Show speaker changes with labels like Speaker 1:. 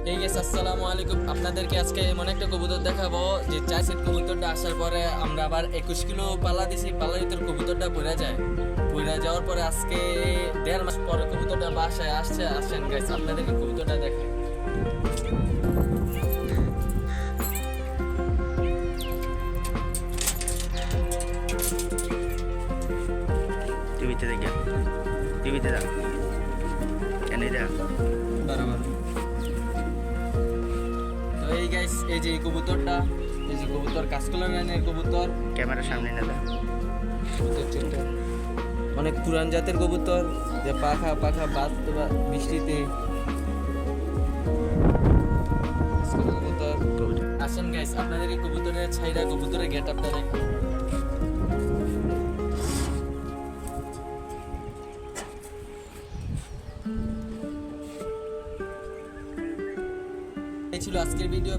Speaker 1: এই গেছে আসসালামু আলাইকুম। আপনাদেরকে আজকে এমন একটা কবুতর দেখাবো যে 4 সেট কবুতরটা আসার পরে আমরা আবার 21 কিলো পালা দিছি, পালার ভিতর কবুতরটা পড়ে যায়। পড়ে যাওয়ার পরে আজকে 1.5 মাস পরে কবুতরটা বাসায় আসছে। আসেন গাইস আপনাদেরকে কবুতরটা দেখে।
Speaker 2: টিভিতে দেখে টিভিতে দেখ এনে দেখ
Speaker 1: বরাবর। তো এই গাইস এই যে কবুতরটা, এই যে কবুতর কাঁচকলা রানের কবুতর,
Speaker 2: ক্যামেরার সামনে না দেখ
Speaker 1: কবুতরটা অনেক পুরান জাতের কবুতর, যে পাখা পাখা বাদ বৃষ্টিতে কবুতর। আসেন গাইস আপনাদেরকে কবুতরের ছাইরা কবুতরের গেট আপটা দেখো। এই ছিল আজকের ভিডিও।